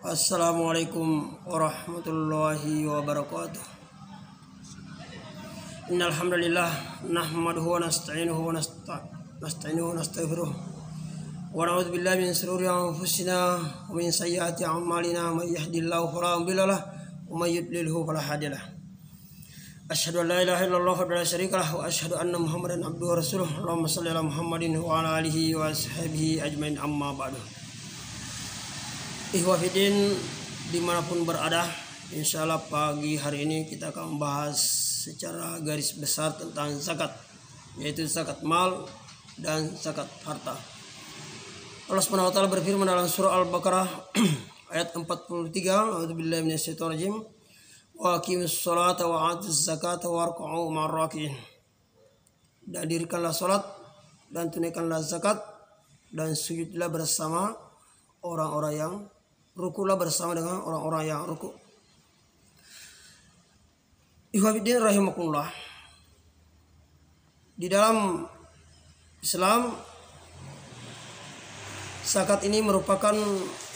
Assalamualaikum warahmatullahi wabarakatuh. Innal hamdalillah nahmaduhu wa nasta'inuhu wa nastaghfiruh wa na'udzu billahi min shururi anfusina wa min sayyiati a'malina may yahdihillahu fala mudilla lahu wa may yudlilhu fala hadiya lahu. Asyhadu an la ilaha illallah wa la syarika lahu wa asyhadu anna Muhammadan abduhu wa rasuluh. Allahumma shalli ala Muhammadin wa ala alihi wa ashabihi ajmain, amma ba'du. Ihwafidin dimanapun berada, insyaallah pagi hari ini kita akan membahas secara garis besar tentang zakat, yaitu zakat mal dan zakat harta. Allah Subhanahu wa taala berfirman dalam surah Al-Baqarah ayat 43, a'udzubillahi minasyaitonirrajim, wa aqimus sholata wa atuz zakata warku'u ma'ar raki'in. Dan dirikanlah salat dan tunaikanlah zakat dan sujudlah bersama orang-orang yang rukulah bersama dengan orang-orang yang ruku. Ihwafiddin rahimakumullah. Di dalam Islam, zakat ini merupakan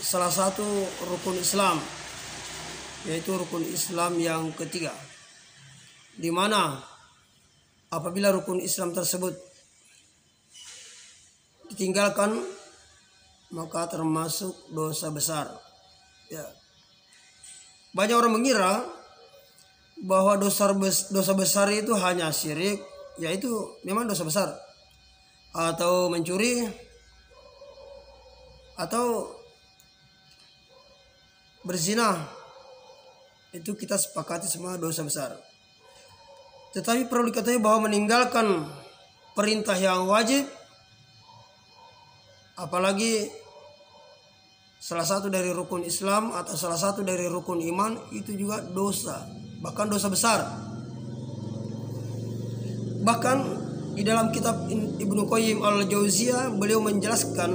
salah satu rukun Islam, yaitu rukun Islam yang ketiga, di mana apabila rukun Islam tersebut ditinggalkan maka termasuk dosa besar. Ya. Banyak orang mengira bahwa dosa besar itu hanya syirik, yaitu memang dosa besar, atau mencuri, atau berzina. Itu kita sepakati semua dosa besar. Tetapi perlu diketahui bahwa meninggalkan perintah yang wajib, apalagi salah satu dari rukun Islam atau salah satu dari rukun iman, itu juga dosa, bahkan dosa besar. Bahkan di dalam kitab Ibnu Qayyim Al-Jauziyah, beliau menjelaskan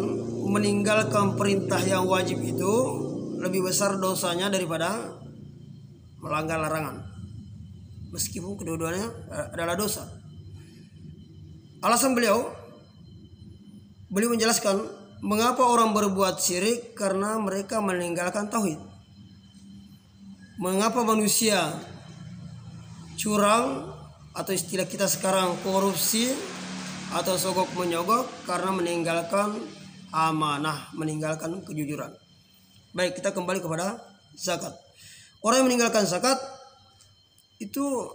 meninggalkan perintah yang wajib itu lebih besar dosanya daripada melanggar larangan, meskipun kedua-duanya adalah dosa. Alasan beliau menjelaskan mengapa orang berbuat syirik, karena mereka meninggalkan tauhid. Mengapa manusia curang, atau istilah kita sekarang korupsi atau sogok menyogok, karena meninggalkan amanah, meninggalkan kejujuran. Baik, kita kembali kepada zakat. Orang yang meninggalkan zakat itu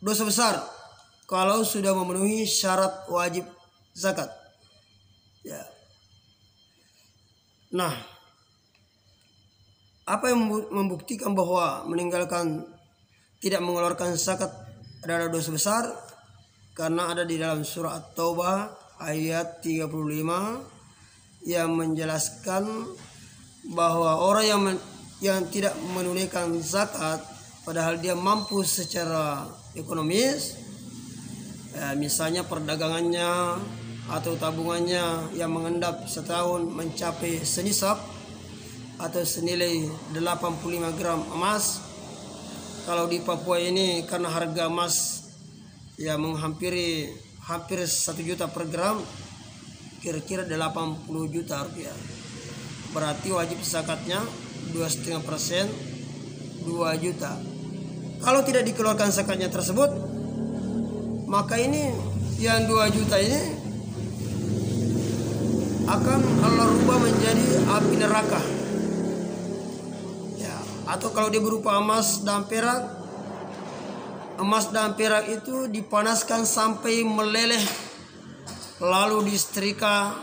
dosa besar kalau sudah memenuhi syarat wajib zakat. Ya. Nah, apa yang membuktikan bahwa meninggalkan tidak mengeluarkan zakat adalah dosa besar? Karena ada di dalam surah At-Taubah ayat 35 yang menjelaskan bahwa orang yang tidak menunaikan zakat padahal dia mampu secara ekonomis, misalnya perdagangannya atau tabungannya yang mengendap setahun mencapai senisab atau senilai 85 gram emas. Kalau di Papua ini karena harga emas ya hampir 1 juta per gram, kira-kira 80 juta rupiah. Berarti wajib zakatnya 2,5%, 2 juta. Kalau tidak dikeluarkan zakatnya tersebut, maka ini yang 2 juta ini akan Allah rubah menjadi api neraka. Ya, atau kalau dia berupa emas dan perak itu dipanaskan sampai meleleh, lalu disetrika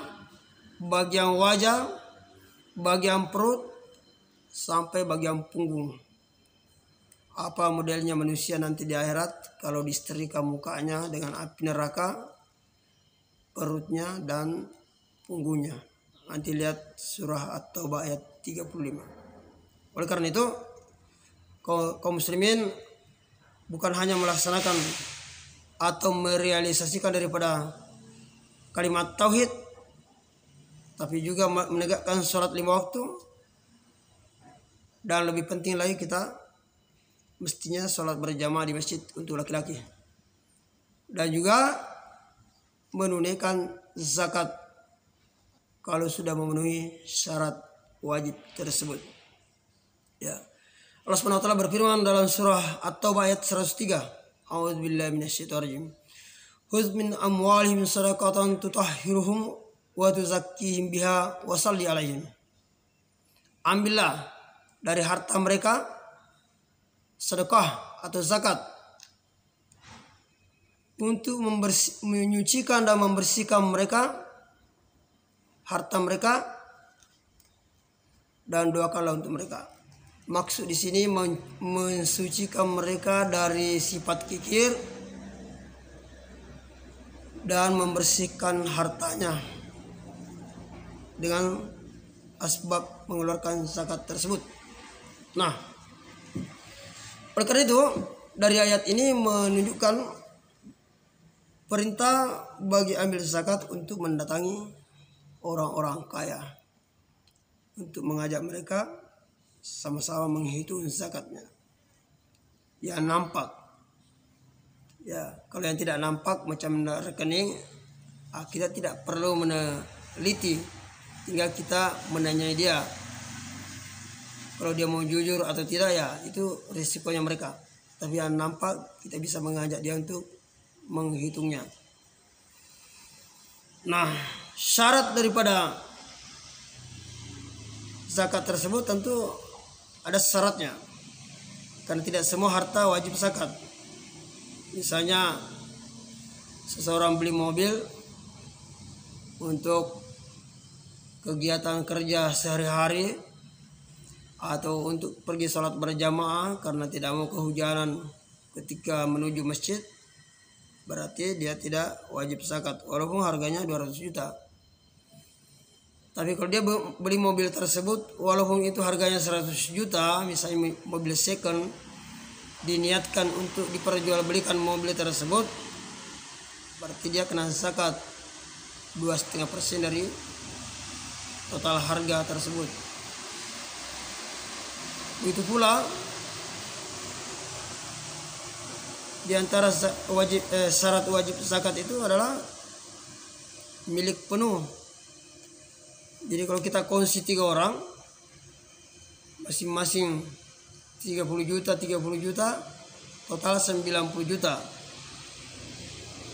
bagian wajah, bagian perut, sampai bagian punggung. Apa modelnya manusia nanti di akhirat kalau disetrika mukanya dengan api neraka, perutnya dan punggungnya. Nanti lihat surah At-Taubah ayat 35. Oleh karena itu, kaum muslimin bukan hanya melaksanakan atau merealisasikan daripada kalimat tauhid, tapi juga menegakkan sholat 5 waktu. Dan lebih penting lagi, kita mestinya sholat berjamaah di masjid untuk laki-laki. Dan juga menunaikan zakat kalau sudah memenuhi syarat wajib tersebut. Ya. Allah Subhanahu wa taala berfirman dalam surah At-Taubah ayat 103. A'udzubillahi minasyaitonirrajim. Khudz min amwalihim shadaqatan tutahhiruhum wa tuzakkihim biha wa shalli alaihim. Ambillah dari harta mereka sedekah atau zakat untuk menyucikan dan membersihkan mereka, harta mereka, dan doakanlah untuk mereka. Maksud di sini mensucikan mereka dari sifat kikir dan membersihkan hartanya dengan asbab mengeluarkan zakat tersebut. Nah, oleh karena itu dari ayat ini menunjukkan perintah bagi ambil zakat untuk mendatangi orang-orang kaya, untuk mengajak mereka sama-sama menghitung zakatnya. Yang nampak. Ya, kalau yang tidak nampak macam rekening, kita tidak perlu meneliti, tinggal kita menanyai dia. Kalau dia mau jujur atau tidak, ya itu risikonya mereka. Tapi yang nampak kita bisa mengajak dia untuk menghitungnya. Nah, syarat daripada zakat tersebut tentu ada syaratnya, karena tidak semua harta wajib zakat. Misalnya seseorang beli mobil untuk kegiatan kerja sehari-hari atau untuk pergi sholat berjamaah karena tidak mau kehujanan ketika menuju masjid, berarti dia tidak wajib zakat walaupun harganya 200 juta. Tapi kalau dia beli mobil tersebut walaupun itu harganya 100 juta, misalnya mobil second, diniatkan untuk diperjualbelikan mobil tersebut, berarti dia kena zakat 2,5% dari total harga tersebut. Begitu pula di antara syarat wajib zakat itu adalah milik penuh. Jadi kalau kita kongsi 3 orang, masing-masing 30 juta, total 90 juta.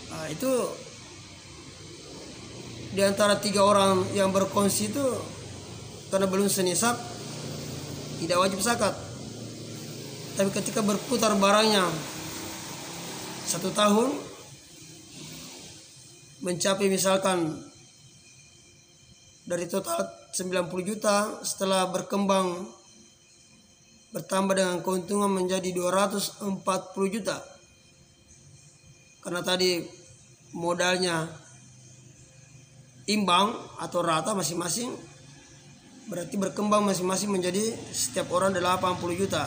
Nah, itu di antara 3 orang yang berkongsi itu karena belum senisab, tidak wajib zakat. Tapi ketika berputar barangnya 1 tahun, mencapai misalkan dari total 90 juta, setelah berkembang bertambah dengan keuntungan menjadi 240 juta. Karena tadi modalnya imbang atau rata masing-masing, berarti berkembang masing-masing menjadi setiap orang 80 juta.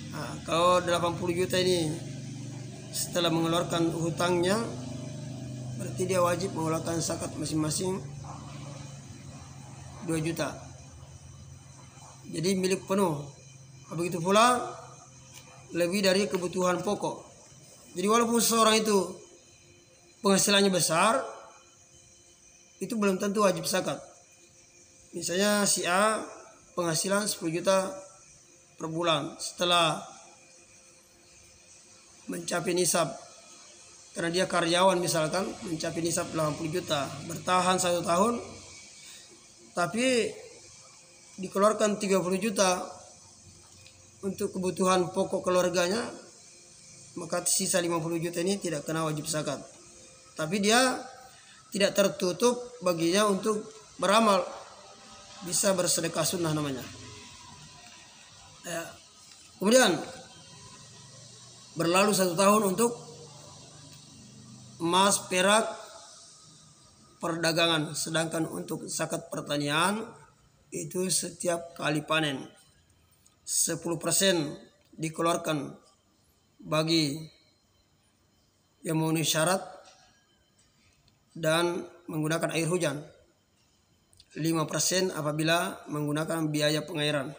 Nah, kalau 80 juta ini setelah mengeluarkan hutangnya, berarti dia wajib mengeluarkan zakat masing-masing 2 juta. Jadi milik penuh. Begitu pula lebih dari kebutuhan pokok. Jadi walaupun seorang itu penghasilannya besar, itu belum tentu wajib zakat. Misalnya si A penghasilan 10 juta per bulan, setelah mencapai nisab, karena dia karyawan misalkan, mencapai nisab 80 juta, bertahan 1 tahun, tapi dikeluarkan 30 juta untuk kebutuhan pokok keluarganya, maka sisa 50 juta ini tidak kena wajib zakat. Tapi dia tidak tertutup baginya untuk beramal, bisa bersedekah sunnah namanya. Ya. Kemudian berlalu 1 tahun untuk emas, perak, perdagangan. Sedangkan untuk zakat pertanian itu setiap kali panen 10% dikeluarkan bagi yang memenuhi syarat dan menggunakan air hujan, 5% apabila menggunakan biaya pengairan.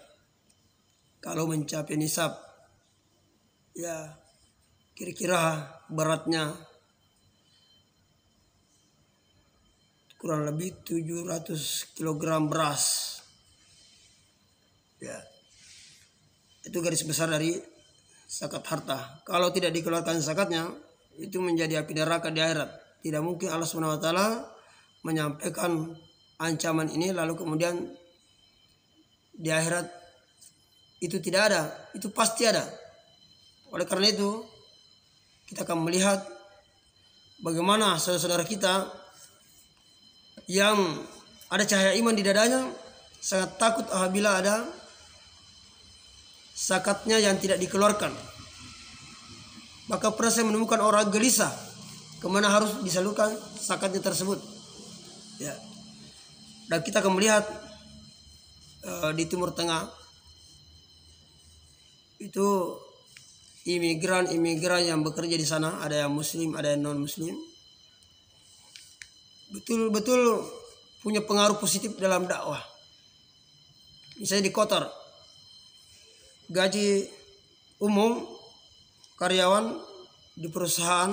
Kalau mencapai nisab, ya kira-kira beratnya kurang lebih 700 kg beras. Ya. Itu garis besar dari zakat harta. Kalau tidak dikeluarkan zakatnya, itu menjadi api neraka di akhirat. Tidak mungkin Allah Subhanahu wa taala menyampaikan ancaman ini lalu kemudian di akhirat itu tidak ada, itu pasti ada. Oleh karena itu, kita akan melihat bagaimana saudara-saudara kita yang ada cahaya iman di dadanya sangat takut apabila ada zakatnya yang tidak dikeluarkan. Maka pernah saya menemukan orang gelisah kemana harus disalurkan zakatnya tersebut. Ya. Dan kita akan melihat di Timur Tengah itu imigran yang bekerja di sana, ada yang muslim, ada yang non muslim, betul-betul punya pengaruh positif dalam dakwah. Misalnya di Qatar, gaji umum karyawan di perusahaan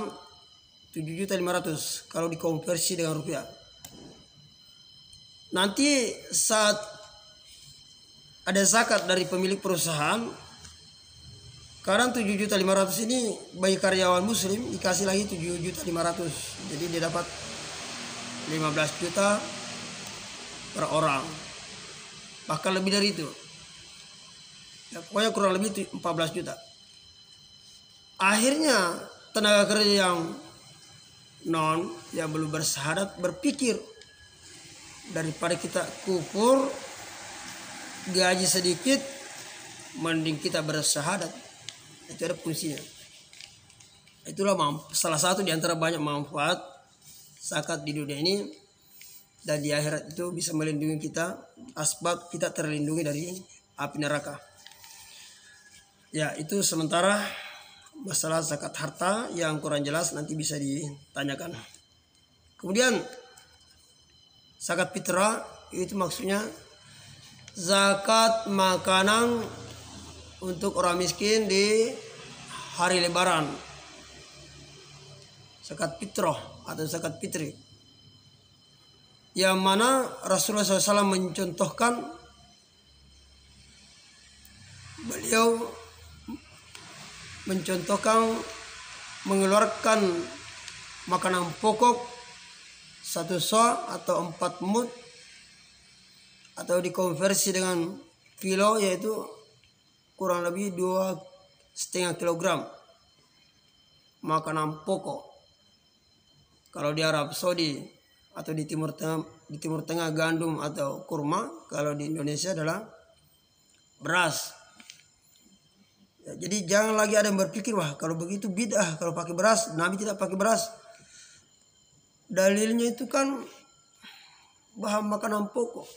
7.500.000 kalau dikonversi dengan rupiah. Nanti saat ada zakat dari pemilik perusahaan, kadang 7.500.000 ini bagi karyawan muslim dikasih lagi 7.500.000. Jadi dia dapat 15 juta per orang. Bahkan lebih dari itu. Ya, pokoknya kurang lebih 14 juta. Akhirnya tenaga kerja yang belum bersyahadat berpikir, daripada kita kufur gaji sedikit, mending kita bersyahadat. Itu ada fungsinya. Itulah salah satu di antara banyak manfaat zakat di dunia ini, dan di akhirat itu bisa melindungi kita, asbab kita terlindungi dari api neraka. Ya, itu sementara masalah zakat harta. Yang kurang jelas nanti bisa ditanyakan. Kemudian zakat fitrah itu maksudnya zakat makanan untuk orang miskin di hari lebaran. Zakat fitrah atau zakat fitri, yang mana Rasulullah SAW mencontohkan, beliau mencontohkan mengeluarkan makanan pokok 1 sa atau 4 mud, atau dikonversi dengan kilo yaitu kurang lebih 2,5 kilogram makanan pokok. Kalau di Arab Saudi atau di Timur Tengah gandum atau kurma, kalau di Indonesia adalah beras. Ya, jadi jangan lagi ada yang berpikir, wah kalau begitu bid'ah kalau pakai beras, Nabi tidak pakai beras. Dalilnya itu kan bahan makanan pokok.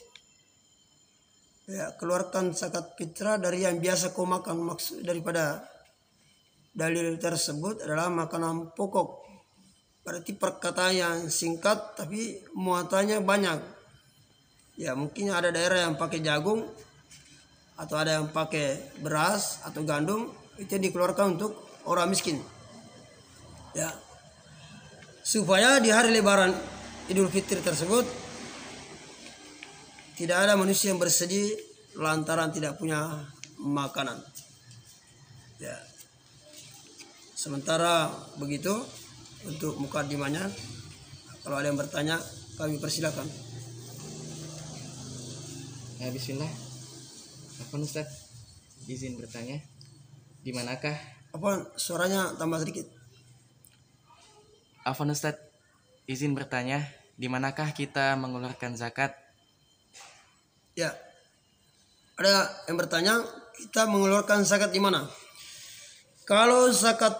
Ya, keluarkan zakat fitrah dari yang biasa kau makan. Maksud daripada dalil tersebut adalah makanan pokok. Berarti perkataan yang singkat tapi muatannya banyak. Ya, mungkin ada daerah yang pakai jagung atau ada yang pakai beras atau gandum, itu dikeluarkan untuk orang miskin. Ya. Supaya di hari lebaran Idul Fitri tersebut tidak ada manusia yang bersedih lantaran tidak punya makanan. Ya. Sementara begitu untuk mukadimahnya, kalau ada yang bertanya kami persilakan. Ya, bismillah. Afwan Ustaz, izin bertanya, di manakah? Apa suaranya tambah sedikit? Afwan Ustaz, izin bertanya, di manakah kita mengeluarkan zakat? Ya. Ada yang bertanya, kita mengeluarkan zakat di mana? Kalau zakat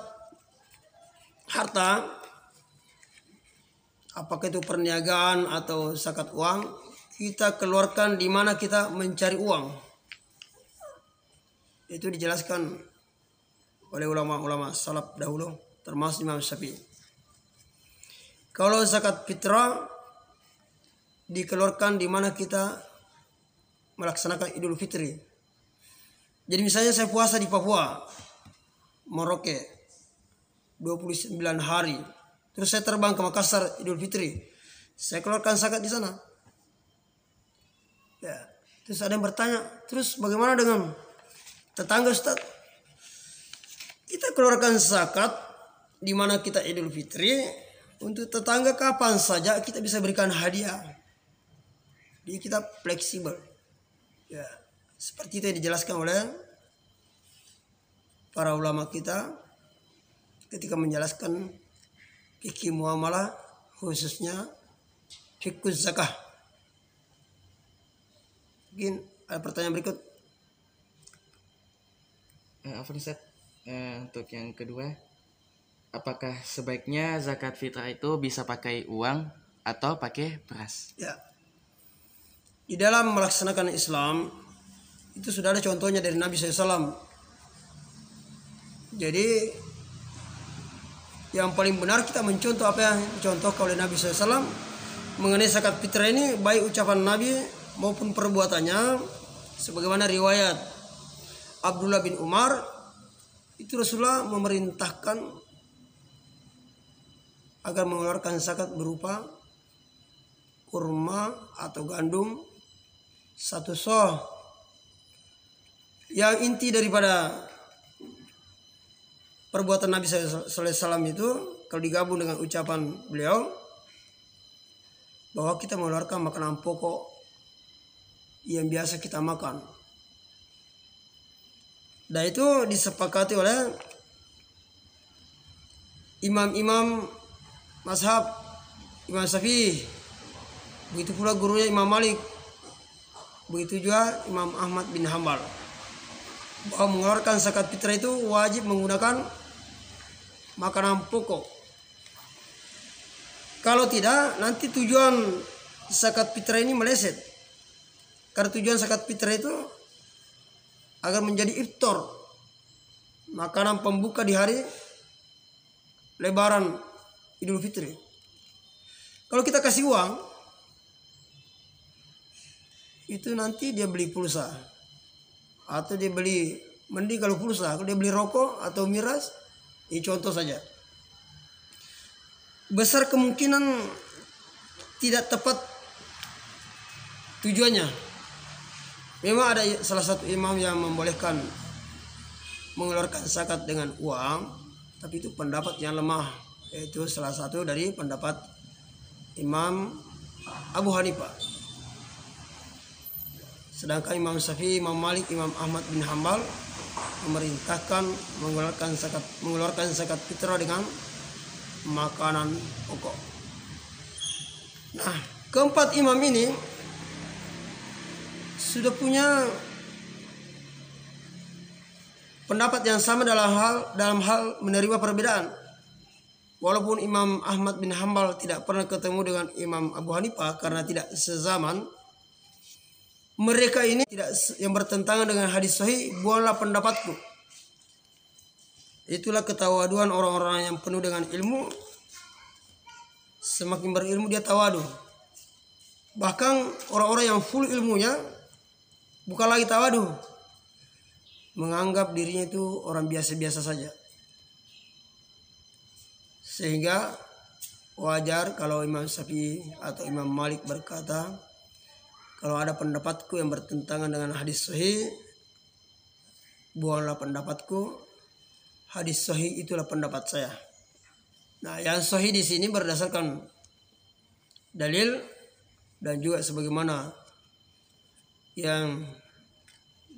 harta, apakah itu perniagaan atau zakat uang, kita keluarkan di mana kita mencari uang. Itu dijelaskan oleh ulama-ulama salaf dahulu, termasuk Imam Syafi'i. Kalau zakat fitrah dikeluarkan di mana kita melaksanakan Idul Fitri. Jadi misalnya saya puasa di Papua, Merauke, 29 hari. Terus saya terbang ke Makassar Idul Fitri. Saya keluarkan zakat di sana. Ya. Terus ada yang bertanya, terus bagaimana dengan tetangga Ustaz, kita keluarkan zakat di mana kita Idul Fitri, untuk tetangga kapan saja kita bisa berikan hadiah. Jadi kita fleksibel. Ya, seperti itu yang dijelaskan oleh para ulama kita ketika menjelaskan fikih muamalah, khususnya fikih zakah. Mungkin ada pertanyaan berikut. Ustaz, untuk yang kedua, apakah sebaiknya zakat fitrah itu bisa pakai uang atau pakai beras? Ya, di dalam melaksanakan Islam itu sudah ada contohnya dari Nabi SAW. Jadi yang paling benar kita mencontoh apa yang dicontohkan oleh Nabi SAW mengenai zakat fitrah ini, baik ucapan Nabi maupun perbuatannya. Sebagaimana riwayat Abdullah bin Umar, itu Rasulullah memerintahkan agar mengeluarkan zakat berupa kurma atau gandum 1 soh. Yang inti daripada perbuatan Nabi SAW itu, kalau digabung dengan ucapan beliau, bahwa kita mengeluarkan makanan pokok yang biasa kita makan. Dan itu disepakati oleh imam-imam mazhab Imam Syafi'i, begitu pula gurunya Imam Malik, begitu juga Imam Ahmad bin Hambal, bahwa mengeluarkan zakat fitrah itu wajib menggunakan makanan pokok. Kalau tidak, nanti tujuan zakat fitrah ini meleset. Karena tujuan zakat fitrah itu agar menjadi iftar, makanan pembuka di hari Lebaran Idul Fitri. Kalau kita kasih uang, itu nanti dia beli pulsa, atau dia beli, mending kalau pulsa, kalau dia beli rokok atau miras, ini contoh saja. Besar kemungkinan tidak tepat tujuannya. Memang ada salah satu imam yang membolehkan mengeluarkan zakat dengan uang, tapi itu pendapat yang lemah. Yaitu salah satu dari pendapat Imam Abu Hanifah. Sedangkan Imam Syafi'i, Imam Malik, Imam Ahmad bin Hambal memerintahkan mengeluarkan zakat fitrah dengan makanan pokok. Nah, keempat imam ini sudah punya pendapat yang sama dalam hal menerima perbedaan. Walaupun Imam Ahmad bin Hambal tidak pernah ketemu dengan Imam Abu Hanifah karena tidak sezaman, mereka ini tidak yang bertentangan dengan hadis sahih, buanglah pendapatku. Itulah ketawaduan orang-orang yang penuh dengan ilmu. Semakin berilmu dia tawadu. Bahkan orang-orang yang full ilmunya bukan lagi tawadu, menganggap dirinya itu orang biasa-biasa saja. Sehingga wajar kalau Imam Syafi'i atau Imam Malik berkata, kalau ada pendapatku yang bertentangan dengan hadis sahih, buanglah pendapatku. Hadis sahih itulah pendapat saya. Nah, yang sahih di sini berdasarkan dalil dan juga sebagaimana yang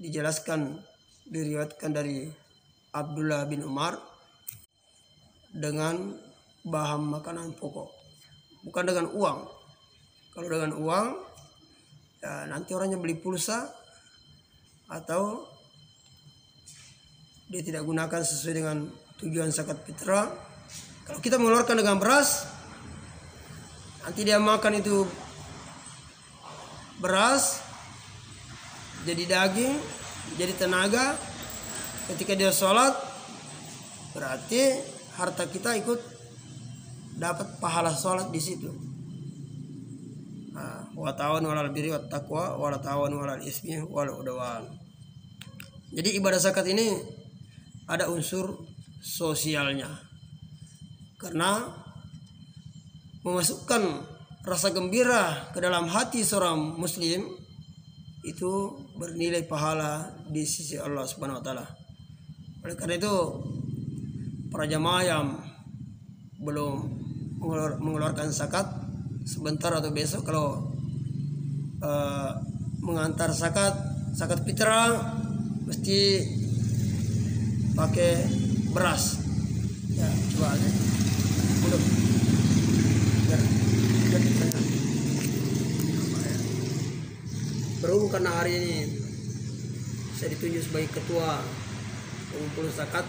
dijelaskan, diriwayatkan dari Abdullah bin Umar, dengan bahan makanan pokok, bukan dengan uang. Kalau dengan uang, ya nanti orangnya beli pulsa atau dia tidak gunakan sesuai dengan tujuan zakat fitrah. Kalau kita mengeluarkan dengan beras, nanti dia makan itu beras jadi daging, jadi tenaga. Ketika dia sholat, berarti harta kita ikut dapat pahala sholat di situ. Wa ta'awanu 'alal birri wat taqwa wa la ta'awanu 'alal ismi wal 'udwan. Jadi ibadah zakat ini ada unsur sosialnya, karena memasukkan rasa gembira ke dalam hati seorang muslim itu bernilai pahala di sisi Allah Subhanahu wa taala. Oleh karena itu para jamaah yang belum mengeluarkan zakat sebentar atau besok kalau mengantar zakat fitrah mesti pakai beras. Ya, coba aja. Udah. Berhubung karena hari ini saya ditunjuk sebagai ketua pengumpul zakat,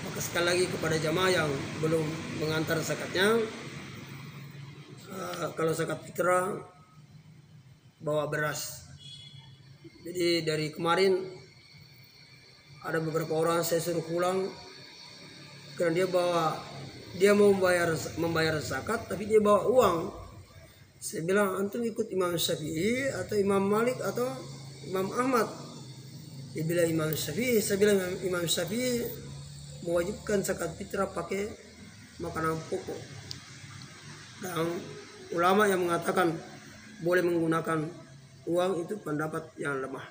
maka sekali lagi kepada jamaah yang belum mengantar zakatnya, kalau zakat fitrah bawa beras. Jadi dari kemarin ada beberapa orang saya suruh pulang karena dia mau membayar zakat tapi dia bawa uang. Saya bilang, antum ikut Imam Syafi'i atau Imam Malik atau Imam Ahmad? Dia bilang Imam Syafi'i. Saya bilang Imam Syafi'i mewajibkan zakat fitrah pakai makanan pokok. Dan ulama yang mengatakan boleh menggunakan uang itu pendapat yang lemah.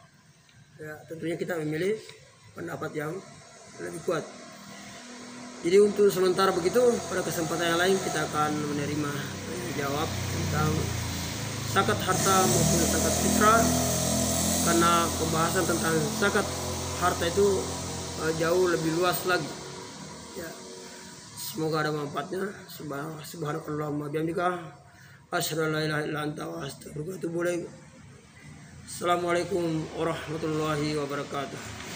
Ya, tentunya kita memilih pendapat yang lebih kuat. Jadi untuk sementara begitu, pada kesempatan yang lain kita akan menerima jawab tentang zakat harta maupun zakat fitrah, karena pembahasan tentang zakat harta itu jauh lebih luas lagi. Ya, semoga ada manfaatnya. Subhanakallahumma bihamdika asyhadu an la ilaha illa anta wa astaghfiruka wa atubu ilaik. Assalamualaikum warahmatullahi wabarakatuh.